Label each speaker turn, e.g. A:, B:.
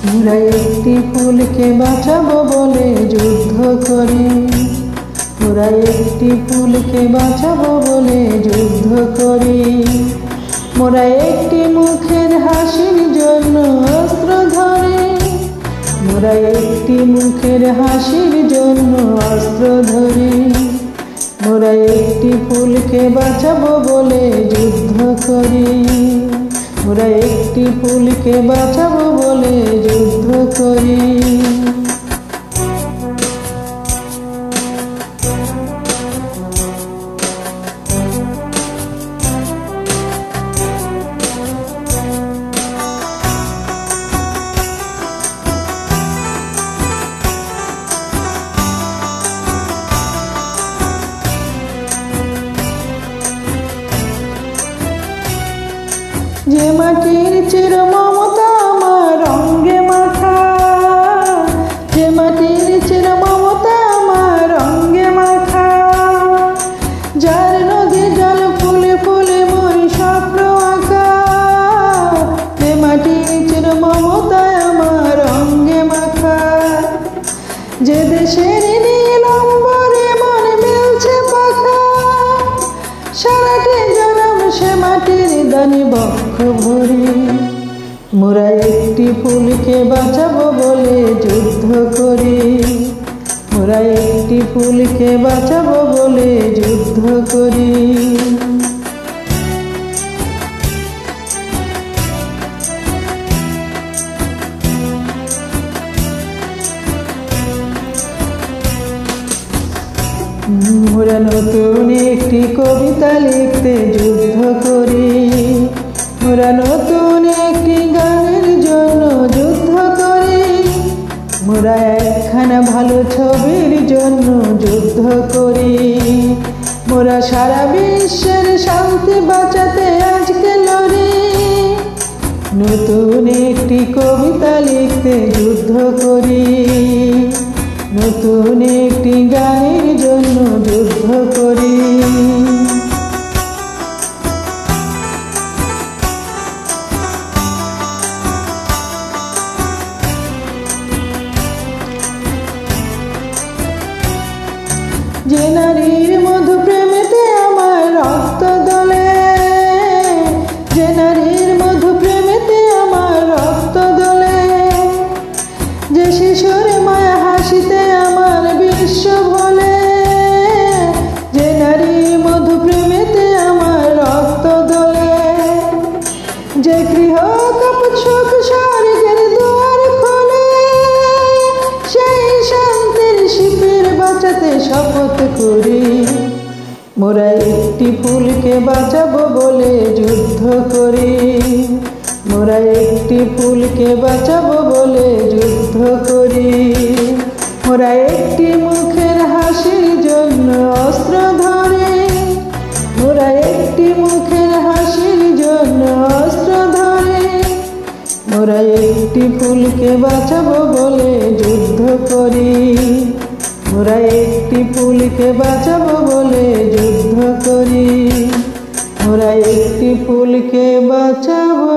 A: মোরা একটি ফুলকে বাঁচাবো বলে যুদ্ধ করি, মোরা একটি ফুলকে বাঁচাবো বলে যুদ্ধ করি। মোরা একটি মুখের হাসির জন্য অস্ত্র ধরি, মোরা একটি মুখের হাসির জন্য অস্ত্র ধরি। মোরা একটি ফুলকে বাঁচাবো বলে যুদ্ধ করি, মোরা একটি ফুলকে বাঁচাবো বলে যুদ্ধ করি। যে মাটির চির মমতা আমার রঙে মাখা, যে মাটির চির মমতা আমার রঙে মাখা, যার নদী জল ফুলে ফুলে মই স্বপ্ন আঁকা। যে মাটির চির মমতা আমার রঙে মাখা, যে দেশের নীল অম্বরে মন মেলছে পাখা, সারাটি জনম সে মাটির দানি বক্ষ ভরি। মোরা একটি ফুলকে বাঁচাবো বলে যুদ্ধ করি, মোরা একটি ফুলকে বাঁচাবো বলে যুদ্ধ করি। মোরা নতুন একটি কবিতা লিখতে যুদ্ধ করি, মোরা নতুন একটি গানের জন্য যুদ্ধ করি। মোরা একখানা ভালো ছবির জন্য যুদ্ধ করি, মোরা সারা বিশ্বের শান্তি বাঁচাতে আজকে লড়ি। নতুন একটি কবিতা লিখতে যুদ্ধ করি, নতুন একটি গানের জন্য যুদ্ধ করি। যে নারীর মধু প্রেমেতে আমার রক্ত দোলে, যে নারীর মধু প্রেমেতে আমার রক্ত দোলে, যে শিশুর মায়া হাসিতে আমার বিশ্ব ভোলে, যে নারী মধু প্রেমেতে আমার রক্ত দোলে, যে গৃহ কপট সুখ স্বর্গের দুয়ার খোলে, সেই শান্তির শিবির বাঁচাতে শপথ করি। মোরা একটি ফুলকে বাঁচাবো বলে যুদ্ধ করি, মোরা একটি ফুলকে বাঁচাবো বলে যুদ্ধ করি। মোরা একটি মুখের হাসির জন্য অস্ত্র ধরি, মোরা একটি মুখের হাসির জন্য অস্ত্র ধরি। মোরা একটি ফুলকে বাঁচাবো বলে যুদ্ধ করি, মোরা একটি ফুলকে বাঁচাবো বলে যুদ্ধ করি, মোরা একটি ফুলকে বাঁচাবো